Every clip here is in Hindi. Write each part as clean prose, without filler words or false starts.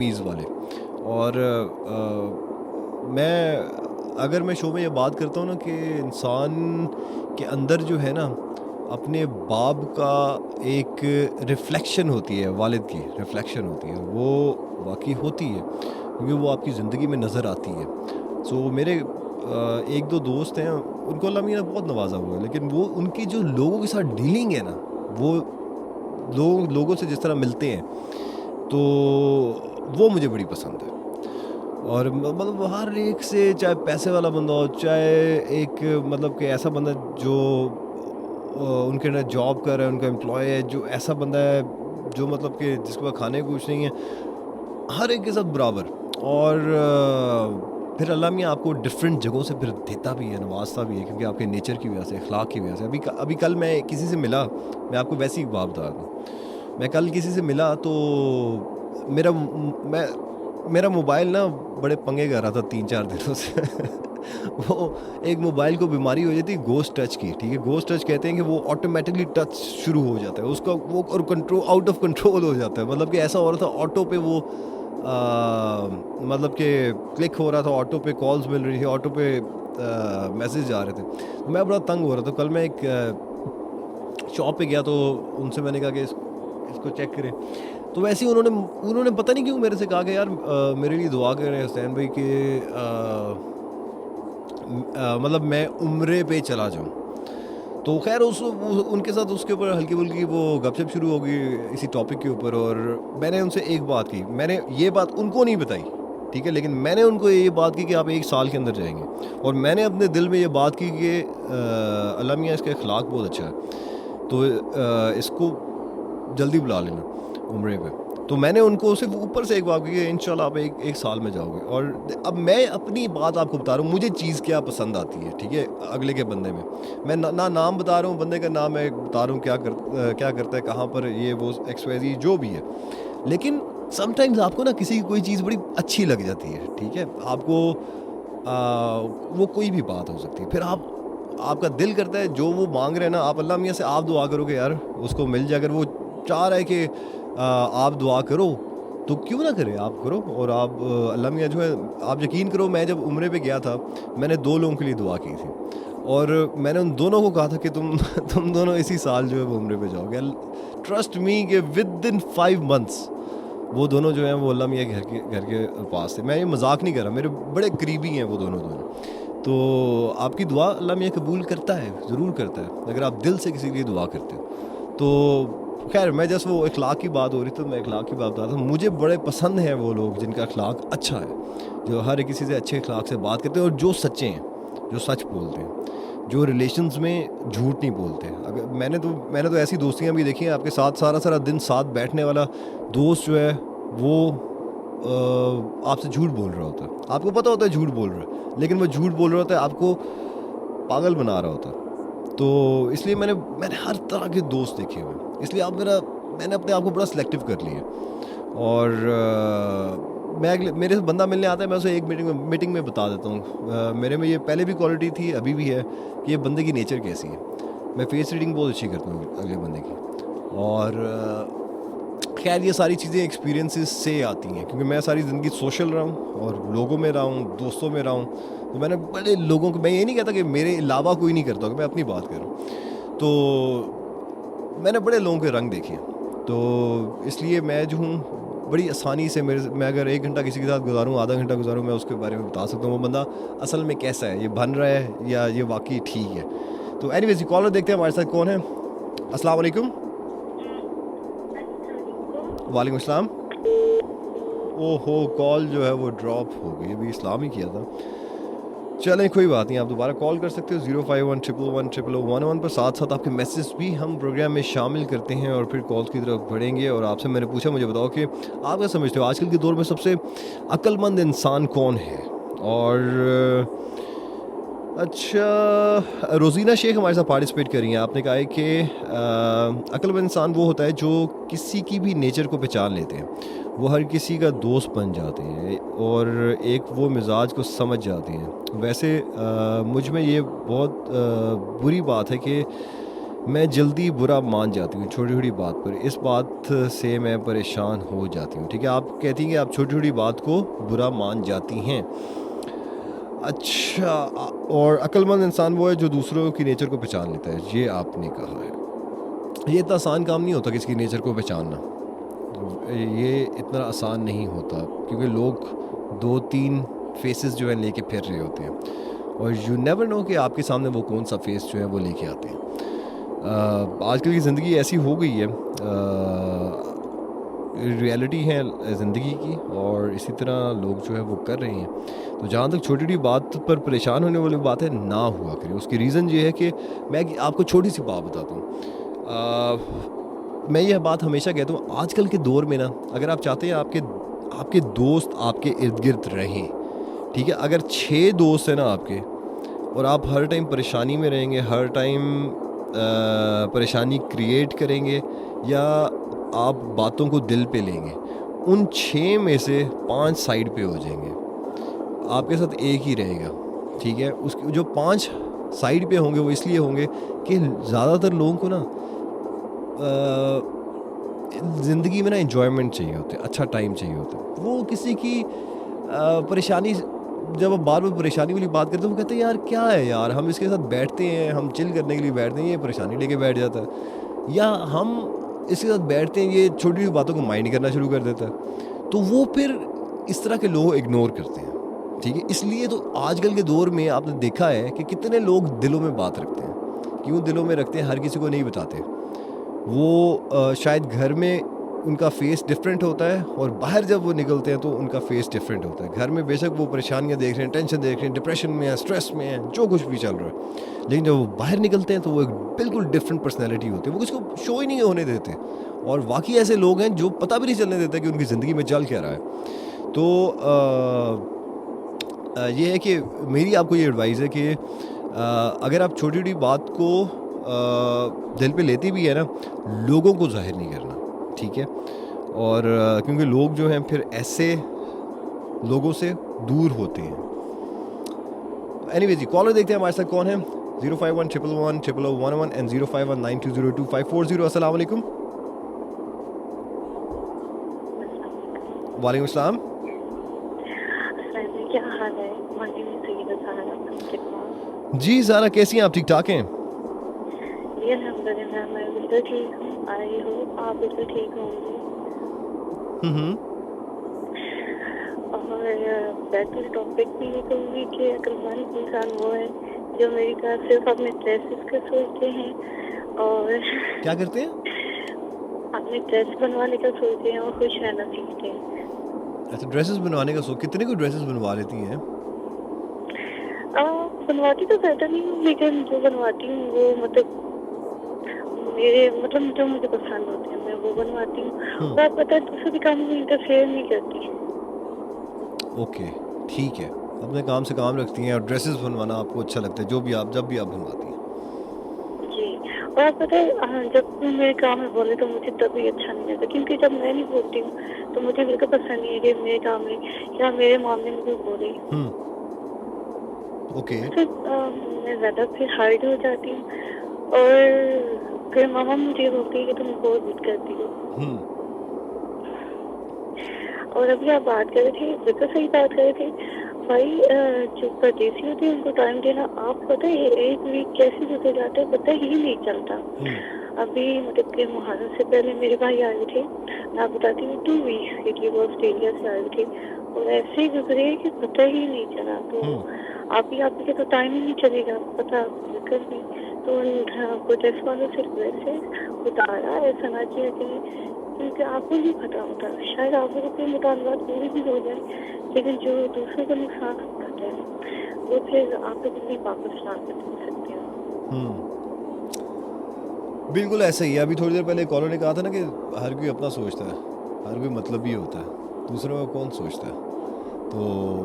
मीज़ वाले। और मैं शो में ये बात करता हूँ ना कि इंसान के अंदर जो है ना, अपने बाप का एक रिफ्लेक्शन होती है, वालिद की रिफ्लेक्शन होती है, वो वाक़ई होती है, क्योंकि वो आपकी ज़िंदगी में नज़र आती है। सो मेरे 1-2 दोस्त हैं, उनको अल्लाह मियाँ ने बहुत नवाज़ा हुआ है, लेकिन वो उनकी जो लोगों के साथ डीलिंग है ना, वो लोगों से जिस तरह मिलते हैं, तो वो मुझे बड़ी पसंद है। और मतलब हर एक से, चाहे पैसे वाला बंदा हो, चाहे एक मतलब कि ऐसा बंदा जो उनके अंडर जॉब कर रहा है, उनका एम्प्लॉय है, जो ऐसा बंदा है जो मतलब कि जिसके पास खाने को कुछ नहीं है, हर एक के साथ बराबर। और फिर अल्लाह मियाँ आपको डिफरेंट जगहों से फिर देता भी है, नवाजता भी है, क्योंकि आपके नेचर की वजह से, अखलाक की वजह से। अभी कल मैं किसी से मिला, मैं आपको वैसी एक बात बता दूँ। मैं कल किसी से मिला तो मेरा मैं मेरा मोबाइल ना बड़े पंगे कर रहा था 3-4 दिनों से। वो एक मोबाइल को बीमारी हो जाती है घोस्ट टच की, ठीक है? घोस्ट टच कहते हैं कि वो ऑटोमैटिकली टच शुरू हो जाता है। उसका वो और कंट्रोल आउट ऑफ कंट्रोल हो जाता है। मतलब कि ऐसा हो रहा था ऑटो पे वो मतलब कि क्लिक हो रहा था, ऑटो पे कॉल्स मिल रही थी, ऑटो पे मैसेज आ रहे थे। तो मैं बड़ा तंग हो रहा था। कल मैं एक शॉप पे गया तो उनसे मैंने कहा कि इसको चेक करें। तो वैसे ही उन्होंने पता नहीं क्यों मेरे से कहा कि यार मेरे लिए दुआ करें हुसैन भाई कि मतलब मैं उम्रे पे चला जाऊँ। तो ख़ैर उनके साथ उसके ऊपर हल्की-फुल्की वो गपशप शुरू हो गई इसी टॉपिक के ऊपर। और मैंने उनसे एक बात की, मैंने ये बात उनको नहीं बताई, ठीक है? लेकिन मैंने उनको ये बात की कि आप 1 साल के अंदर जाएँगे। और मैंने अपने दिल में ये बात की कि अल्लाह मियाँ इसका अखलाक बहुत अच्छा है, तो इसको जल्दी बुला लेना उम्रे पे। तो मैंने उनको सिर्फ़ ऊपर से एक बात की कि इंशाल्लाह आप एक साल में जाओगे। और अब मैं अपनी बात आपको बता रहा हूँ, मुझे चीज़ क्या पसंद आती है, ठीक है? अगले के बंदे में। मैं ना नाम बता रहा हूँ बंदे का, नाम मैं बता रहा हूँ क्या करता है, कहाँ पर ये वो एक्स-वाई-ज़ेड जो भी है। लेकिन समटाइम्स आपको ना किसी की कोई चीज़ बड़ी अच्छी लग जाती है, ठीक है? आपको वो कोई भी बात हो सकती है। फिर आपका दिल करता है जो वो माँग रहे हैं ना, आप अल्लाह मियाँ से आप दुआ करोगे यार उसको मिल जाए। अगर वो चाह रहा है कि आप दुआ करो, तो क्यों ना करें, आप करो। और आप अल्लाह मियाँ जो है, आप यकीन करो, मैं जब उम्रे पे गया था, मैंने 2 लोगों के लिए दुआ की थी। और मैंने उन दोनों को कहा था कि तुम तुम दोनों इसी साल जो है वो उम्रे पे जाओगे। ट्रस्ट मी कि विदिन 5 मंथ्स वो दोनों जो हैं वो अल्लाह मियाँ के घर के पास थे। मैं ये मज़ाक नहीं कर रहा, मेरे बड़े करीबी हैं वो दोनों। तो आपकी दुआ अल्लाह मियाँ कबूल करता है, ज़रूर करता है, अगर आप दिल से किसी के लिए दुआ करते हो। तो ख़ैर मैं जस्ट वो इख़लाक़ की बात हो रही थी, तो मैं इख़लाक़ की बात बता रहा था। मुझे बड़े पसंद हैं वो लोग जिनका इख़लाक़ अच्छा है, जो हर किसी से अच्छे इख़लाक़ से बात करते हैं और जो सच्चे हैं, जो सच बोलते हैं, जो रिलेशंस में झूठ नहीं बोलते। अगर मैंने तो ऐसी दोस्तियाँ भी देखी हैं, आपके साथ सारा दिन साथ बैठने वाला दोस्त जो है वो आपसे झूठ बोल रहा होता है। आपको पता होता है झूठ बोल रहा है, लेकिन वो झूठ बोल रहा होता है, आपको पागल बना रहा होता है। तो इसलिए मैंने हर तरह के दोस्त देखे हुए हैं। इसलिए मैंने अपने आप को बड़ा सिलेक्टिव कर लिया। और मेरे से बंदा मिलने आता है, मैं उसे एक मीटिंग में बता देता हूँ। मेरे में ये पहले भी क्वालिटी थी, अभी भी है, कि ये बंदे की नेचर कैसी है। मैं फेस रीडिंग बहुत अच्छी करता हूँ अगले बंदे की। और खैर ये सारी चीज़ें एक्सपीरियंसेस से आती हैं, क्योंकि मैं सारी ज़िंदगी सोशल रहा हूँ और लोगों में रहा हूँ, दोस्तों में रहा हूँ। तो मैंने बड़े लोगों को, मैं ये नहीं कहता कि मेरे अलावा कोई नहीं करता होगा, मैं अपनी बात कर रहा हूँ। तो मैंने बड़े लोगों के रंग देखे हैं। तो इसलिए मैं जो हूँ बड़ी आसानी से, मैं अगर 1 घंटा किसी के साथ गुज़ारूँ, आधा घंटा गुज़ारूँ, मैं उसके बारे में बता सकता हूँ वो बंदा असल में कैसा है, ये बन रहा है या ये वाक़ई ठीक है। तो एनीवेज़ कॉलर देखते हैं हमारे साथ कौन है। अस्सलाम वालेकुम। वालेकुम अस्सलाम। ओहो, कॉल जो है वो ड्रॉप हो गई, अभी इस्लाम ही किया था। चलें कोई बात नहीं, आप दोबारा कॉल कर सकते हो 051110011 पर। साथ-साथ आपके मैसेज भी हम प्रोग्राम में शामिल करते हैं और फिर कॉल्स की तरफ बढ़ेंगे। और आपसे मैंने पूछा, मुझे बताओ कि आप क्या समझते हो आजकल के दौर में सबसे अक्लमंद इंसान कौन है? और अच्छा, रोज़ीना शेख हमारे साथ पार्टिसिपेट कर रही हैं। आपने कहा है कि अक्लमंद इंसान वो होता है जो किसी की भी नेचर को पहचान लेते हैं, वो हर किसी का दोस्त बन जाते हैं और एक वो मिजाज को समझ जाते हैं। वैसे मुझ में ये बहुत बुरी बात है कि मैं जल्दी बुरा मान जाती हूँ छोटी-छोटी बात पर, इस बात से मैं परेशान हो जाती हूँ। ठीक है, आप कहती हैं कि आप छोटी-छोटी बात को बुरा मान जाती हैं। अच्छा और अक्लमंद इंसान वो है जो दूसरों की नेचर को पहचान लेता है, ये आपने कहा है। ये इतना आसान काम नहीं होता किसी की नेचर को पहचानना। ये इतना आसान नहीं होता क्योंकि लोग 2-3 फेसेस जो है लेके फिर रहे होते हैं और यू नेवर नो कि आपके सामने वो कौन सा फेस जो है वो लेके आते हैं। आजकल की ज़िंदगी ऐसी हो गई है, रियलिटी है ज़िंदगी की और इसी तरह लोग जो है वो कर रहे हैं। तो जहाँ तक छोटी-छोटी बात पर परेशान होने वाली बात है, ना हुआ करें। उसकी रीज़न ये है कि मैं आपको छोटी-सी बात बताता हूँ। मैं यह बात हमेशा कहता हूँ, आजकल के दौर में ना अगर आप चाहते हैं आपके आपके दोस्त आपके इर्द-गिर्द रहें, ठीक है? अगर 6 दोस्त हैं ना आपके और आप हर टाइम परेशानी में रहेंगे, हर टाइम परेशानी क्रिएट करेंगे या आप बातों को दिल पे लेंगे, उन 6 में से 5 साइड पे हो जाएँगे। आपके साथ एक ही रहेगा, ठीक है? उसके जो 5 साइड पे होंगे वो इसलिए होंगे कि ज़्यादातर लोगों को ना ज़िंदगी में ना एन्जॉयमेंट चाहिए होता है, अच्छा टाइम चाहिए होता है। वो किसी की परेशानी जब आप बार-बार परेशानी वाली बात करते हैं, वो कहते हैं यार क्या है यार, हम इसके साथ बैठते हैं, हम चिल करने के लिए बैठते हैं, ये परेशानी लेके बैठ जाता है। या हम इसके साथ बैठते हैं, ये छोटी-छोटी बातों को माइंड करना शुरू कर देता है। तो वो फिर इस तरह के लोग इग्नोर करते हैं, ठीक है? इसलिए तो आजकल के दौर में आपने देखा है कि कितने लोग दिलों में बात रखते हैं। क्यों दिलों में रखते हैं? हर किसी को नहीं बताते। वो शायद घर में उनका फेस डिफरेंट होता है और बाहर जब वो निकलते हैं तो उनका फेस डिफरेंट होता है। घर में बेशक वो परेशानियाँ देख रहे हैं, टेंशन देख रहे हैं, डिप्रेशन में हैं, स्ट्रेस में हैं, जो कुछ भी चल रहा है। लेकिन जब वो बाहर निकलते हैं तो वो एक बिल्कुल डिफरेंट पर्सनैलिटी होती है, वो किसी को शो ही नहीं होने देते। और वाक़ई ऐसे लोग हैं जो पता भी नहीं चलने देते कि उनकी ज़िंदगी में चल क्या रहा है। तो ये है कि मेरी आपको ये एडवाइस है कि अगर आप छोटी-छोटी बात को दिल पे लेती भी है ना, लोगों को ज़ाहिर नहीं करना, ठीक है? और क्योंकि लोग जो हैं फिर ऐसे लोगों से दूर होते हैं। एनीवेज़ जी, कॉलर देखते हैं हमारे साथ कौन है? 051 111 0011 एंड 0519202540। अस्सलाम वालेकुम। वालेकुम अस्सलाम। क्या हाल है? मानी में सईदा सहारा फ्रॉम जी ज़ारा, कैसी हैं आप? ठीक-ठाक हैं? जी अल्हम्दुलिल्लाह, मैं बिल्कुल ठीक हूँ। आई होप आप बिल्कुल ठीक होंगे। हुँ। और बैटल टॉपिक भी ये कहूँगी कि अक्लमंद इंसान वो है जो मेरी ख्याल सिर्फ अपने ड्रेसेस का सोचते हैं और क्या करते हैं? अपने ड्रेस बनवाने का सोचते हैं और खुश रहना सीखते हैं। अच्छा, ड्रेसेस बनवाने का कितने को ड्रेसेस बनवा लेती हैं? बनवाती तो ज़्यादा नहीं हूँ, लेकिन जो बनवाती हूँ वो मतलब जो मुझे पसंद होते हैं मैं वो बनवाती हूँ। और पता है दूसरे भी काम में इंटरफेयर नहीं करती। ओके, ठीक है। अपने काम से काम रखती हैं और ड्रेसेस बनवाना आपको अच्छा लगता है, जब भी आप बनवाती हैं। जी, और पता है जब मेरे काम में बोले तो मुझे तभी अच्छा नहीं लगता, क्योंकि जब मैं नहीं बोलती हूँ तो मुझे बिल्कुल पसंद नहीं है कि मेरे काम में या मेरे मामले में कोई बोले। ओके। मैं ज़्यादा फिर हार्ड हो जाती हूँ और फिर मामा मुझे बोलती है कि तुम बहुत जिद करती हो। और अभी आप बात कर रहे थे, बिल्कुल सही बात कर रहे थे भाई। जो परदेसी होते हैं उनको टाइम देना, आप पता है एक वीक कैसे गुजर जाता है पता ही नहीं चलता। अभी मतलब कि मुहर्रम से पहले मेरे भाई आए थे, मैं आप बताती हूँ 2 वीक्स के लिए वो ऑस्ट्रेलिया से आए थे और ऐसे गुजरे कि पता ही नहीं चला। तो आप ही तो टाइम ही नहीं चलेगा पता बिल्कुल भी। तो प्रोटेस्ट वालों से वैसे उतारा ऐसा ना चाहिए क्योंकि आपको नहीं पता होता, शायद आप लोगों के मुतालबात पूरी भी हो जाए, लेकिन जो दूसरों को नुकसान होता है वो फिर आप लोग अपनी वापस ला कर सकते हो। बिल्कुल ऐसा ही है। अभी थोड़ी देर पहले कॉलर ने कहा था ना कि हर कोई अपना सोचता है, हर कोई मतलब ही होता है, दूसरों का कौन सोचता है। तो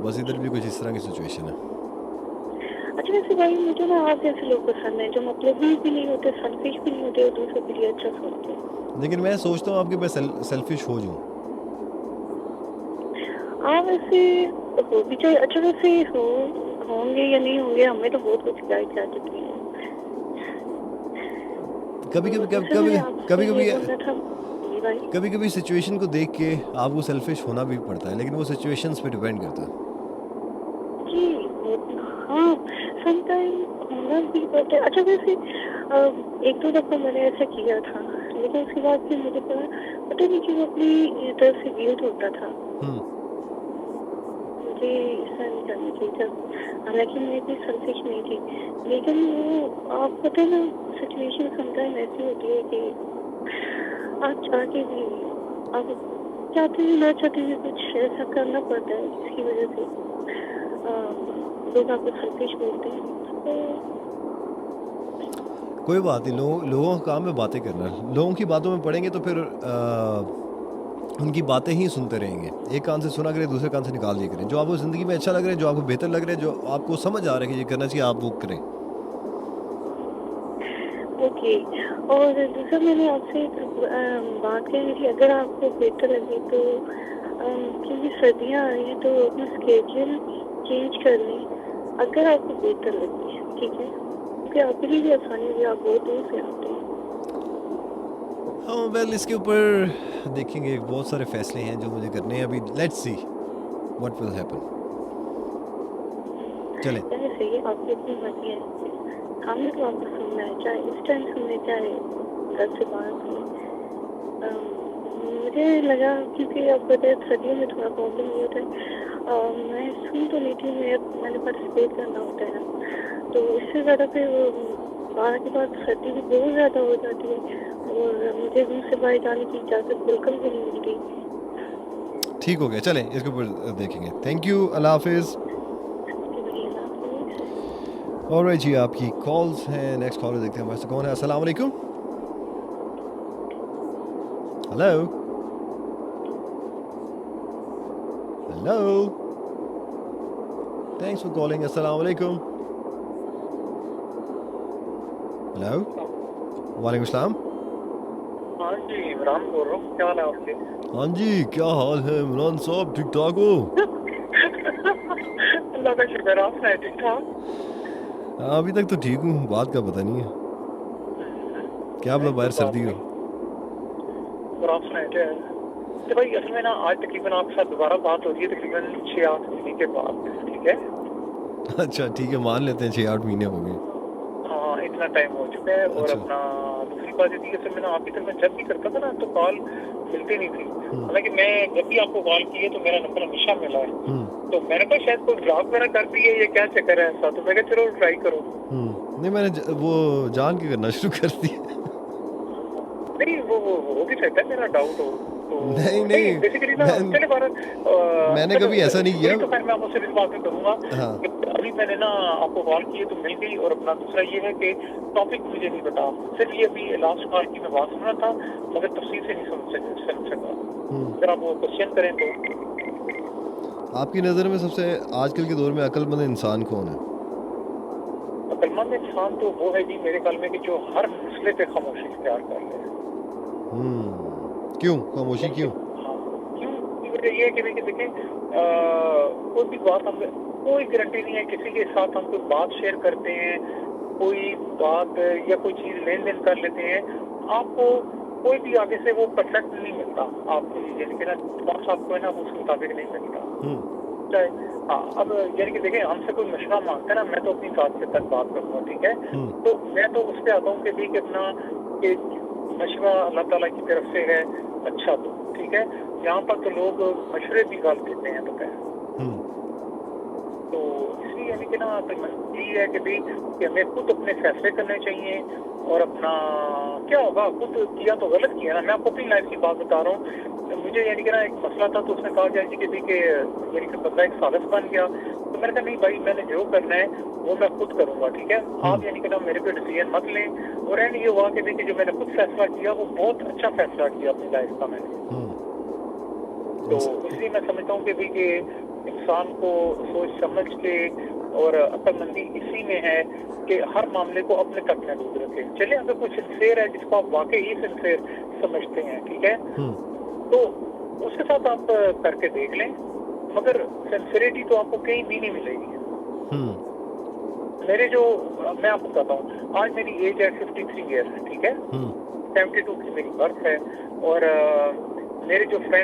बस इधर भी कुछ इस तरह की सिचुएशन है। अच्छा वैसे भाई मुझे ना आप जैसे लोग पसंद है जो मतलब भी नहीं होते, सेल्फिश भी नहीं होते और दूसरों के लिए अच्छा सोचते हैं। लेकिन मैं सोचता हूँ आपके मैं सेल्फिश हो जाऊँ। हाँ वैसे हो भी चाहिए। अच्छा वैसे होंगे या नहीं होंगे, हमें तो बहुत कुछ गाइड कर चुकी है। कभी कभी तो कभी दूसरा कभी मैंने आपसे कभी ये कभी बोलना था। जी भाई। कभी कभी सिचुएशन को देख के आपको सेल्फिश होना भी पड़ता है, लेकिन वो सिचुएशंस पे डिपेंड करता है। जी हाँ, समटाइम होना भी पड़ता है। अच्छा वैसे एक दो दफा मैंने ऐसा किया था, लेकिन उसके बाद फिर मुझे पता नहीं क्यों अपनी तरफ से गिल्ट होता था। हम्म मुझे ऐसा नहीं करना चाहिए था, हालांकि मैं इतनी सेल्फिश नहीं थी, लेकिन वो आप पता है ना, सिचुएशन समटाइम ऐसी होती है कि आप चाह के भी, आप चाहते भी ना चाहते भी कुछ ऐसा करना पड़ता है जिसकी वजह से लोग आपको सेल्फिश बोलते हैं। तो कोई बात नहीं, लोगों का काम है बातें करना। लोगों की बातों में पड़ेंगे तो फिर उनकी बातें ही सुनते रहेंगे। एक कान से सुना करें, दूसरे कान से निकाल दिया करें। जो आपको ज़िंदगी में अच्छा लग रहा है, जो आपको बेहतर लग रहा है, जो आपको समझ आ रहा है कि ये करना चाहिए, आप वो करें। ओके। और दूसरा मैंने आपसे एक बात कहनी थी, अगर आपको बेहतर लगे तो क्योंकि सर्दियाँ आ रही हैं तो अपना स्केड्यूल चेंज कर लें, अगर आपको बेहतर लगे, ठीक है, क्योंकि आपके लिए भी आसानी होगी, आप बहुत दूर से आते हैं। हाँ वेल, इसके ऊपर देखेंगे, बहुत सारे फैसले हैं जो मुझे करने हैं अभी। Let's see what will happen. चले। चाहे सही है, आपकी अपनी मर्जी है, हमने तो आपको सुनना है, चाहे इस टाइम सुनने, चाहे 10 से 12 सुने। मुझे लगा क्योंकि आप पता है सर्दियों में थोड़ा प्रॉब्लम ये होता है, मैं सुन तो नहीं थी, मैंने पार्टिसिपेट करना होता है ना, तो इससे ज़्यादा फिर 12 के बाद सर्दी भी बहुत ज़्यादा हो जाती है और मुझे रूम से बाहर जाने की इजाज़त बिल्कुल भी नहीं मिलती। ठीक हो गया, चले इसके ऊपर देखेंगे। थैंक यू, अल्लाह हाफिज़। ऑलराइट जी, आपकी कॉल्स हैं। नेक्स्ट कॉलर देखते हैं हमारे से कौन है। अस्सलाम वालेकुम। Hello hello, thanks for calling. अस्सलाम वालेकुम। हेलो, वालेकुम सलाम। हाँ जी, इमरान बोल रहा हूँ। क्या हाल है आपके? हाँ जी, क्या हाल है इमरान साहब? ठीक ठाक हो? अल्लाह का शुक्र, आप सुनाए ठीक ठाक? हाँ, अभी तक तो ठीक हूँ, बात का पता नहीं है। क्या पता नहीं, बाहर कोई बात सर्दी हो। नहीं। और आप सुनाए क्या है? तो भाई असल में ना आज तकरीबन आपके साथ दोबारा बात हो रही है, तकरीबन 6-8 महीने के बाद, ठीक है? अच्छा ठीक है, मान लेते हैं 6-8 महीने हो गए। हाँ, इतना टाइम हो चुका है। और अच्छा। अपना दूसरी बात ये थी कि असल में ना आपकी तरफ मैं जब भी करता था ना तो कॉल मिलती नहीं थी। हालांकि मैं जब भी आपको कॉल की है तो मेरा नंबर हमेशा मिला है। तो मैंने कहा शायद कोई ब्लॉक मेरा कर दी है, ये क्या चक्कर है ऐसा, तो मैं कहा चलो ट्राई करो। नहीं, मैंने वो जान के करना शुरू कर दिया। नहीं, वो हो भी सकता है मेरा डाउट हो तो। नहीं, बेसिकली ना चले मैंने कभी ऐसा नहीं किया। तो खैर मैं आपको सिर्फ बात करूंगा। हाँ। अभी मैंने ना आपको कॉल की है तो मिल गई। और अपना दूसरा ये है कि टॉपिक मुझे नहीं पता, सिर्फ ये अभी लास्ट कॉल की मैं बात सुन रहा था मगर तफसील से नहीं समझ सका। अगर आप वो क्वेश्चन करें तो। आपकी नज़र में सबसे आजकल के दौर में अक्लमंद इंसान कौन है? अक्लमंद इंसान तो वो है जी मेरे ख्याल में कि जो हर मसले पे खामोशी इख्तियार कर ले। क्यों खामोशी क्यों? हाँ, क्यों की वजह ये है कि देखें कोई भी बात हम, कोई गारंटी नहीं है किसी के साथ हम कोई बात शेयर करते हैं, कोई बात या कोई चीज लेन देन कर लेते हैं, आपको कोई भी आगे से वो परफेक्ट नहीं मिलता आपको, यानी कि ना रिस्पॉन्स आपको है ना उस मुताबिक नहीं मिलता। चाहे अब यानी कि देखें हमसे कोई मशवरा मांगता है ना, मैं तो अपनी बात से तक बात करूँगा, ठीक है? तो मैं तो उस पर आता हूँ कि भी कि अपना मशवरा अल्लाह ताला की तरफ से है, अच्छा तो ठीक है। यहाँ पर तो लोग मशवरे भी गाल देते हैं पता है। तो इसलिए यानी कि ना ये है कि भाई कि हमें खुद अपने फैसले करने चाहिए और अपना क्या होगा, खुद किया तो गलत किया ना। मैं आपको अपनी लाइफ की बात बता रहा हूँ। मुझे यानी कि ना एक मसला था तो उसने कहा जाए कि यानी कि बंदा एक सालिस बन गया, तो मैंने कहा नहीं भाई मैंने जो करना है वो मैं खुद करूंगा, ठीक है? आप यानी कि ना मेरे पे डिसीजन मत लें। और एंड ये हुआ कि देखिए जो मैंने खुद फैसला किया वो बहुत अच्छा फैसला किया अपनी लाइफ का मैंने। तो इसलिए मैं समझता हूँ कि भाई कि इंसान को सोच समझ के और अक्लमंदी इसी में है कि हर मामले को अपने तक महदूद रखे। चलिए अगर कोई सिंसेयर है जिसको आप वाकई ही सिंसेयर समझते हैं, ठीक है, तो उसके साथ आप करके देख लें, मगर सिंसियरिटी तो आपको कहीं भी नहीं मिलेगी। मैं आपको बताता हूँ, आज मेरी एज है 53 ईयर्स, ठीक है, हम्म 72 की मेरी बर्थ है, और मेरे जो फ्रेंड